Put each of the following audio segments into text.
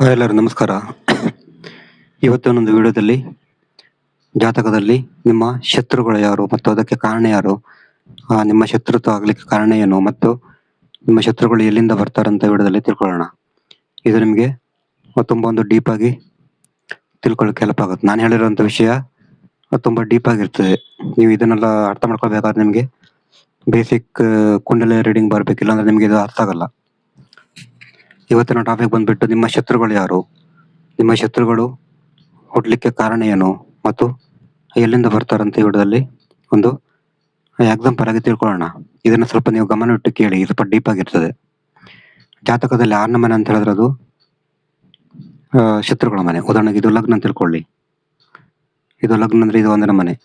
Hi ಎಲ್ಲರೂ ನಮಸ್ಕಾರ. ಇವತ್ತಿನೊಂದು ವಿಡಿಯೋದಲ್ಲಿ ಜಾತಕದಲ್ಲಿ ನಿಮ್ಮ ಶತ್ರುಗಳು ಯಾರು ಮತ್ತು ಅದಕ್ಕೆ ಕಾರಣ ಯಾರು, ನಿಮ್ಮ ಶತ್ರುತ್ವ ಆಗ್ಲಿಕ್ಕೆ ಕಾರಣ ಏನು ಮತ್ತು ನಿಮ್ಮ ಶತ್ರುಗಳು ಎಲ್ಲಿಂದ ಬರ್ತಾರಂತ ವಿಡಿಯೋದಲ್ಲಿ ತಿಳ್ಕೊಳ್ಳೋಣ. ಇದು ನಿಮಗೆ ತುಂಬ ಒಂದು ಡೀಪ್ ಆಗಿ ತಿಳ್ಕೊಳ್ಳೋಕೆ ಹೆಲ್ಪ್ ಆಗುತ್ತೆ. ನಾನು ಹೇಳಿರುವಂಥ ವಿಷಯ ತುಂಬ ಡೀಪ್ ಆಗಿರ್ತದೆ. ನೀವು ಇದನ್ನೆಲ್ಲ ಅರ್ಥ ಮಾಡ್ಕೊಳ್ಬೇಕಾದ್ರೆ ನಿಮಗೆ ಬೇಸಿಕ್ ಕುಂಡಲಿ ರೀಡಿಂಗ್ ಬರಬೇಕಿಲ್ಲ ಅಂದ್ರೆ ನಿಮಗೆ ಇದು ಅರ್ಥ ಆಗಲ್ಲ. ಇವತ್ತಿನ ಟಾಪಿಕ್ ಬಂದ್ಬಿಟ್ಟು ನಿಮ್ಮ ಶತ್ರುಗಳು ಯಾರು, ನಿಮ್ಮ ಶತ್ರುಗಳು ಹುಡ್ಲಿಕ್ಕೆ ಕಾರಣ ಏನು ಮತ್ತು ಎಲ್ಲಿಂದ ಬರ್ತಾರಂತ ವಿಡಿಯೋದಲ್ಲಿ ಒಂದು ಎಕ್ಸಾಂಪಲ್ ಆಗಿ ತಿಳ್ಕೊಳ್ಳೋಣ. ಇದನ್ನ ಸ್ವಲ್ಪ ನೀವು ಗಮನ ಇಟ್ಟು ಕೇಳಿ, ಸ್ವಲ್ಪ ಡೀಪ್ ಆಗಿರ್ತದೆ. ಜಾತಕದಲ್ಲಿ 6ನೇ ಮನೆ ಅಂತ ಹೇಳಿದ್ರೆ ಅದು ಶತ್ರುಗಳ ಮನೆ. ಉದಾಹರಣೆಗೆ ಇದು ಲಗ್ನ ಅಂತ ತಿಳ್ಕೊಳ್ಳಿ. ಇದು ಲಗ್ನ ಅಂದ್ರೆ ಇದು 1ನೇ ಮನೆ.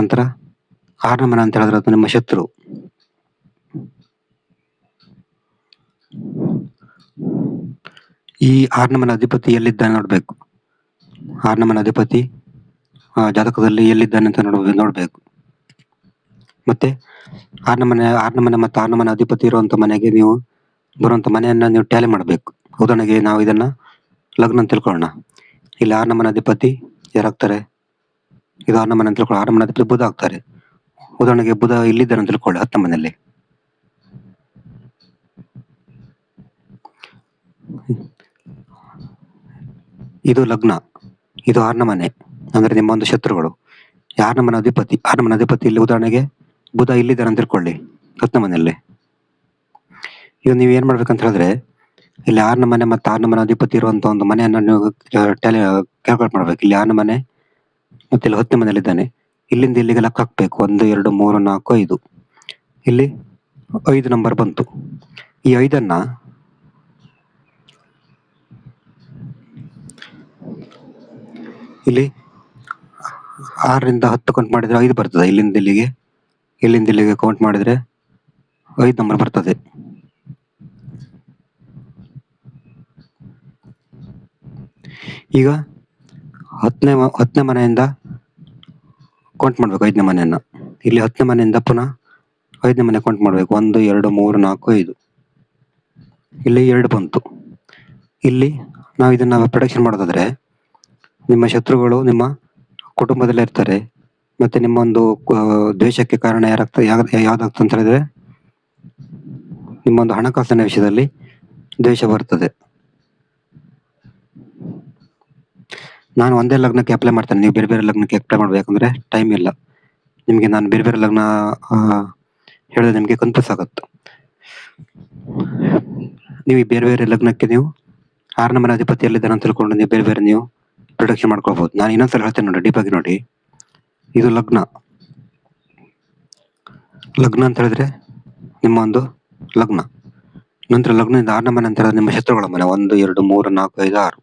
ನಂತರ 6ನೇ ಮನೆ ಅಂತ ಹೇಳಿದ್ರೆ ಅದು ನಿಮ್ಮ ಶತ್ರು. ಈ 6ನೇ ಮನೆ ಅಧಿಪತಿ ಎಲ್ಲಿದ್ದಾನೆ ನೋಡ್ಬೇಕು. 6ನೇ ಮನೆ ಅಧಿಪತಿ ಜಾತಕದಲ್ಲಿ ಎಲ್ಲಿದ್ದಾನೆ ಅಂತ ನೋಡ್ಬೇಕು. ಮತ್ತೆ 6ನೇ ಮನೆ ಮತ್ತು 6ನೇ ಮನೆ ಅಧಿಪತಿ ಇರುವಂತ ಮನೆಗೆ ನೀವು ಬರುವಂತ ಮನೆಯನ್ನ ನೀವು ಟ್ಯಾಲಿ ಮಾಡ್ಬೇಕು. ಉದಾಹರಣೆಗೆ ನಾವು ಇದನ್ನ ಲಗ್ನ ಅಂತ ತಿಳ್ಕೊಳ್ಳೋಣ. ಇಲ್ಲಿ 6ನೇ ಮನೆ ಅಧಿಪತಿ ಯಾರಾಗ್ತಾರೆ, ಇದು 6ನೇ ಮನೆ ಅಂತ ತಿಳ್ಕೊಳ್ಳಿ. 6ನೇ ಮನೆ ಅಧಿಪತಿ ಬುಧ ಆಗ್ತಾರೆ. ಉದಾಹರಣೆಗೆ ಬುಧ ಇಲ್ಲಿದ್ದಾನೆ ಅಂತ ತಿಳ್ಕೊಳ್ಳಿ 10ನೇ ಮನೆಯಲ್ಲಿ. ಇದು ಲಗ್ನ, ಇದು 6ನೇ ಮನೆ ಅಂದ್ರೆ ನಿಮ್ಮ ಒಂದು ಶತ್ರುಗಳು. 6ನೇ ಮನೆ ಅಧಿಪತಿ ಇಲ್ಲಿ ಉದಾಹರಣೆಗೆ ಬುಧ ಇಲ್ಲಿದ್ದಾನೆ ಅಂತ ತಿಳ್ಕೊಳ್ಳಿ 10ನೇ ಮನೆಯಲ್ಲಿ. ಈಗ ನೀವು ಏನ್ ಮಾಡ್ಬೇಕಂತ ಹೇಳಿದ್ರೆ, ಇಲ್ಲಿ 6ನೇ ಮನೆ ಮತ್ತು 6ನೇ ಮನೆ ಅಧಿಪತಿ ಇರುವಂತ ಒಂದು ಮನೆಯನ್ನ ನೀವು ಕ್ಯಾಲ್ಕುಲೇಟ್ ಮಾಡ್ಬೇಕು. ಇಲ್ಲಿ 6ನೇ ಮನೆ ಮತ್ತೆ ಇಲ್ಲಿ 10ನೇ ಮನೆಯಲ್ಲಿ ಇದ್ದಾನೆ. ಇಲ್ಲಿಂದ ಇಲ್ಲಿಗೆ ಲೆಕ್ಕ ಹಾಕ್ಬೇಕು. 1 2 3 4 5. ಇಲ್ಲಿ 5 ನಂಬರ್ ಬಂತು. ಈ 5ಅನ್ನ ಇಲ್ಲಿ 6ರಿಂದ 10 ಕೌಂಟ್ ಮಾಡಿದ್ರೆ 5 ಬರ್ತದೆ. ಇಲ್ಲಿಂದ ಇಲ್ಲಿಗೆ ಕೌಂಟ್ ಮಾಡಿದ್ರೆ 5 ನಂಬರ್ ಬರ್ತದೆ. ಈಗ 10ನೇ ಮನೆಯಿಂದ ಕೌಂಟ್ ಮಾಡ್ಬೇಕು 5ನೇ ಮನೆಯನ್ನ. ಇಲ್ಲಿ 10ನೇ ಮನೆಯಿಂದ ಪುನಃ 5ನೇ ಮನೆ ಕೌಂಟ್ ಮಾಡ್ಬೇಕು. 1 2 3 4 5. ಇಲ್ಲಿ 2 ಬಂತು. ಇಲ್ಲಿ ನಾವು ಇದನ್ನ ಪ್ರೊಡಕ್ಷನ್ ಮಾಡೋದಾದ್ರೆ, ನಿಮ್ಮ ಶತ್ರುಗಳು ನಿಮ್ಮ ಕುಟುಂಬದಲ್ಲೇ ಇರ್ತಾರೆ. ಮತ್ತೆ ನಿಮ್ಮ ಒಂದು ದ್ವೇಷಕ್ಕೆ ಕಾರಣ ಯಾವ್ದಾಗ್ತದೆ ಅಂತ ಹೇಳಿದ್ರೆ, ನಿಮ್ಮ ಒಂದು ಹಣಕಾಸಿನ ವಿಷಯದಲ್ಲಿ ದ್ವೇಷ ಬರ್ತದೆ. ನಾನು ಒಂದೇ ಲಗ್ನಕ್ಕೆ ಅಪ್ಲೈ ಮಾಡ್ತೇನೆ, ನೀವು ಬೇರೆ ಬೇರೆ ಲಗ್ನಕ್ಕೆ ಅಪ್ಲೈ ಮಾಡ್ಬೇಕಂದ್ರೆ ಟೈಮ್ ಇಲ್ಲ ನಿಮ್ಗೆ. ನಾನು ಬೇರೆ ಬೇರೆ ಲಗ್ನ ಹೇಳಿದ್ರೆ ನಿಮ್ಗೆ ಕನ್ಫ್ಯೂಸ್ ಆಗುತ್ತೆ. ನೀವು ಬೇರೆ ಬೇರೆ ಲಗ್ನಕ್ಕೆ ನೀವು 6ನೇ ಮನೆ ಅಧಿಪತಿ ಎಲ್ಲಿದ್ದಾನೆ ಅಂತ ತಿಳ್ಕೊಂಡು ನೀವು ಬೇರೆ ಬೇರೆ ನೀವು ಪ್ರೊಡಕ್ಷನ್ ಮಾಡ್ಕೊಳ್ಬಹುದು. ನಾನು ಇನ್ನೊಂದ್ಸಲ ಹೇಳ್ತೇನೆ ನೋಡಿ, ಡೀಪ್ ಆಗಿ ನೋಡಿ. ಇದು ಲಗ್ನ ಅಂತ ಹೇಳಿದ್ರೆ ನಿಮ್ಮ ಒಂದು ಲಗ್ನ. ನಂತರ ಲಗ್ನದಿಂದ 6ನೇ ಮನೆ ಅಂತ ಹೇಳಿದ್ರೆ ನಿಮ್ಮ ಶತ್ರುಗಳ ಮನೆ. 1 2 3 4 5 6.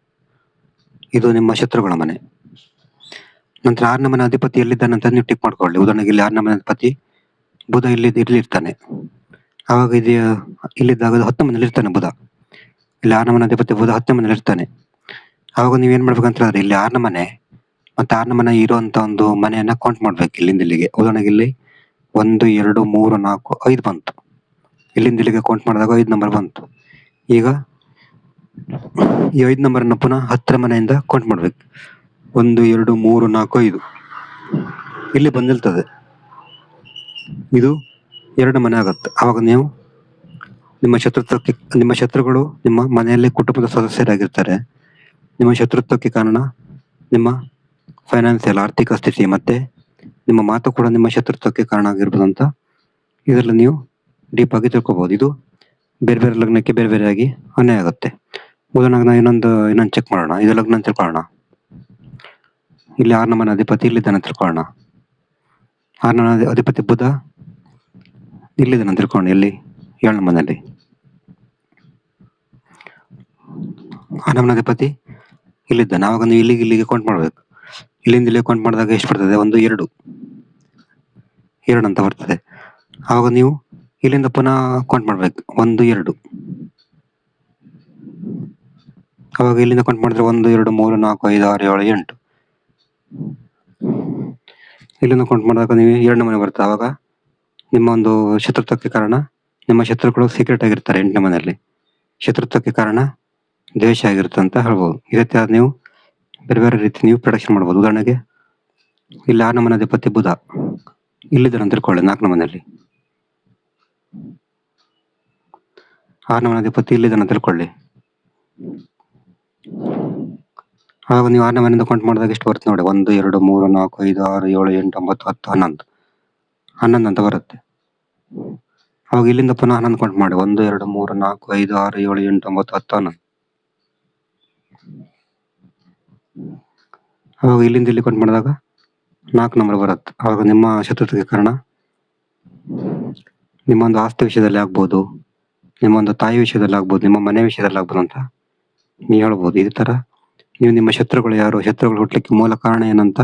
ಇದು ನಿಮ್ಮ ಶತ್ರುಗಳ ಮನೆ. ನಂತರ 6ನೇ ಮನೆ ಅಧಿಪತಿ ಎಲ್ಲಿದ್ದಾನೆ ಅಂತ ನೀವು ಟಿಕ್ ಮಾಡ್ಕೊಳ್ಳಿ. ಉದಾಹರಣೆಗೆ ಇಲ್ಲಿ 6ನೇ ಮನೆ ಅಧಿಪತಿ ಬುಧ ಇಲ್ಲಿ ಇರ್ತಾನೆ. ಆವಾಗ ಇಲ್ಲಿದ್ದಾಗ 10ನೇ ಮನೇಲಿ ಇರ್ತಾನೆ ಬುಧ. ಇಲ್ಲಿ 6ನೇ ಮನೆ ಅಧಿಪತಿ ಬುಧ 10ನೇ ಮನೇಲಿ ಇರ್ತಾನೆ. ಆವಾಗ ನೀವೇನ್ ಮಾಡ್ಬೇಕಂತ ಹೇಳಿದ್ರೆ, ಇಲ್ಲಿ 6ನೇ ಮನೆ ಮತ್ತೆ 6ನೇ ಮನೆ ಇರುವಂತ ಒಂದು ಮನೆಯನ್ನ ಕೌಂಟ್ ಮಾಡ್ಬೇಕು ಇಲ್ಲಿಂದ ಇಲ್ಲಿಗೆ. ಉದಾಹರಣೆಗೆ ಇಲ್ಲಿ 1 2 3 4 5 ಬಂತು. ಇಲ್ಲಿಂದ ಇಲ್ಲಿಗೆ ಕೌಂಟ್ ಮಾಡಿದಾಗ 5 ನಂಬರ್ ಬಂತು. ಈಗ ಈ 5 ನಂಬರ್ನ ಪುನಃ 10ನೇ ಮನೆಯಿಂದ ಕೌಂಟ್ ಮಾಡ್ಬೇಕು. 1 2 3 4 5 ಇಲ್ಲಿ ಬಂದಿರ್ತದೆ. ಇದು 2 ಮನೆ ಆಗತ್ತೆ. ಆವಾಗ ನೀವು ನಿಮ್ಮ ಶತ್ರುಗಳು ನಿಮ್ಮ ಮನೆಯಲ್ಲಿ ಕುಟುಂಬದ ಸದಸ್ಯರಾಗಿರ್ತಾರೆ. ನಿಮ್ಮ ಶತ್ರುತ್ವಕ್ಕೆ ಕಾರಣ ನಿಮ್ಮ ಫೈನಾನ್ಸಿಯಲ್ ಆರ್ಥಿಕ ಸ್ಥಿತಿ ಮತ್ತೆ ನಿಮ್ಮ ಮಾತು ಕೂಡ ನಿಮ್ಮ ಶತ್ರುತ್ವಕ್ಕೆ ಕಾರಣ ಆಗಿರ್ಬೋದು ಅಂತ ಇದರಲ್ಲಿ ನೀವು ಡೀಪ್ ಆಗಿ ತಿಳ್ಕೊಬಹುದು. ಇದು ಬೇರೆ ಬೇರೆ ಲಗ್ನಕ್ಕೆ ಬೇರೆ ಬೇರೆಯಾಗಿ ಅನ್ಯಾಯ ಆಗುತ್ತೆ. ಉದಾಹರಣೆಗೆ ನಾವು ಇನ್ನೊಂದು ಚೆಕ್ ಮಾಡೋಣ. ಇದು ಲಗ್ನ ಅಂತ ತಿಳ್ಕೊಳ್ಳೋಣ. ಇಲ್ಲಿ 6ನೇ ಮನೆ ಅಧಿಪತಿ ಇಲ್ಲಿದ್ದಾನೆ ತಿಳ್ಕೊಳ್ಳೋಣ. 6ನೇ ಮನೆ ಅಧಿಪತಿ ಬುಧ ಇಲ್ಲಿದ್ದಾನೆ ಅಂತ ತಿಳ್ಕೊಳ್ಳೋಣ. ಇಲ್ಲಿ 7ನೇ ಮನೆಯಲ್ಲಿ 6ನೇ ಮನೆ ಅಧಿಪತಿ ಇಲ್ಲಿದ್ದಾನೆ. ಆವಾಗ ನೀವು ಇಲ್ಲಿಗೆ ಕೌಂಟ್ ಮಾಡ್ಬೇಕು. ಇಲ್ಲಿಂದ ಇಲ್ಲಿಗೆ ಕೌಂಟ್ ಮಾಡಿದಾಗ ಎಷ್ಟು ಬರ್ತದೆ? 1 2 ಅಂತ ಬರ್ತದೆ. ಆವಾಗ ನೀವು ಇಲ್ಲಿಂದ ಪುನಃ ಕೌಂಟ್ ಮಾಡ್ಬೇಕು. 1 2. ಅವಾಗ ಇಲ್ಲಿಂದ ಕೌಂಟ್ ಮಾಡಿದ್ರೆ 1 2 3 4 5 6 7 8. ಇಲ್ಲಿಂದ ಕೌಂಟ್ ಮಾಡಿದಾಗ ನೀವು 2ನೇ ಮನೆ ಬರುತ್ತೆ. ಆವಾಗ ನಿಮ್ಮ ಒಂದು ಶತ್ರುತ್ವಕ್ಕೆ ಕಾರಣ ನಿಮ್ಮ ಶತ್ರುಗಳು ಸೀಕ್ರೆಟ್ ಆಗಿರ್ತಾರೆ 8ನೇ ಮನೆಯಲ್ಲಿ. ಶತ್ರುತ್ವಕ್ಕೆ ಕಾರಣ ದ್ವೇಷ ಆಗಿರುತ್ತೆ ಅಂತ ಹೇಳ್ಬೋದು. ಇದೇ ತರ ನೀವು ಬೇರೆ ಬೇರೆ ರೀತಿ ನೀವು ಪ್ರೊಡಕ್ಷನ್ ಮಾಡ್ಬೋದು. ಉದಾಹರಣೆಗೆ ಇಲ್ಲಿ 6ನೇ ಮನೆ ಅಧಿಪತಿ ಬುಧ ಇಲ್ಲಿದ್ದಾನೆ ಅಂತ ತಿಳ್ಕೊಳ್ಳಿ. 4ನೇ ಮನೆಯಲ್ಲಿ 6ನೇ ಮನೆ ಅಧಿಪತಿ ಇಲ್ಲಿದ್ದಾನೆ ಅಂತ ತಿಳ್ಕೊಳ್ಳಿ. ಆವಾಗ ನೀವು 6ನೇ ಮನೆಯಿಂದ ಕೌಂಟ್ ಮಾಡಿದಾಗ ಎಷ್ಟು ಬರುತ್ತೆ ನೋಡಿ. 1 2 3 4 5 6 7 8 9 10 11 11 ಅಂತ ಬರುತ್ತೆ. ಅವಾಗ ಇಲ್ಲಿಂದ ಪುನಃ 11 ಕೌಂಟ್ ಮಾಡಿ. 1 2 3 4 5 6 7 8 9 10 11. ಅವಾಗ ಇಲ್ಲಿಂದ ಇಲ್ಲಿ ಕೌಂಟ್ ಮಾಡಿದಾಗ 4 ನಂಬರ್ ಬರುತ್ತೆ. ಅವಾಗ ನಿಮ್ಮ ಶತ್ರುತೆಗೆ ಕಾರಣ ನಿಮ್ಮೊಂದು ಆಸ್ತಿ ವಿಷಯದಲ್ಲಿ ಆಗ್ಬೋದು, ನಿಮ್ಮೊಂದು ತಾಯಿ ವಿಷಯದಲ್ಲಿ ಆಗ್ಬೋದು, ನಿಮ್ಮ ಮನೆ ವಿಷಯದಲ್ಲಿ ಆಗ್ಬೋದು ಅಂತ ನೀವು ಹೇಳ್ಬೋದು. ಇದೇ ತರ ನೀವು ನಿಮ್ಮ ಶತ್ರುಗಳು ಯಾರು, ಶತ್ರುಗಳು ಹುಟ್ಲಿಕ್ಕೆ ಮೂಲ ಕಾರಣ ಏನಂತ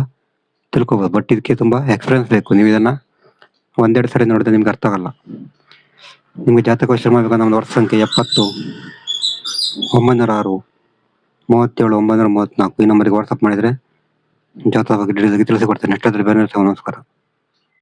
ತಿಳ್ಕೊಬೋದು. ಬಟ್ ಇದಕ್ಕೆ ತುಂಬಾ ಎಕ್ಸ್ಪೀರಿಯನ್ಸ್ ಬೇಕು. ನೀವು ಇದನ್ನ 1-2 ಸರಿ ನೋಡಿದ್ರೆ ನಿಮ್ಗೆ ಅರ್ಥ ಆಗಲ್ಲ. ನಿಮ್ಗೆ ಜಾತಕ ವಿಷಯ ಮಾಡ್ಬೇಕಂದ್ರೆ ನಮ್ದು ವರ್ಷ ಸಂಖ್ಯೆ 70 906 37 934 ಈ ನಂಬರ್ಗೆ ವಾಟ್ಸಪ್ ಮಾಡಿದ್ರೆ ಜಾತಕ ಬಗ್ಗೆ ಡೀಟೇಲ್ಸ್ ತಿಳಿಸಿಕೊಡ್ತೇನೆ. ಎಷ್ಟಾದ್ರೂ ಬೇರೆ ನಮಸ್ಕಾರ.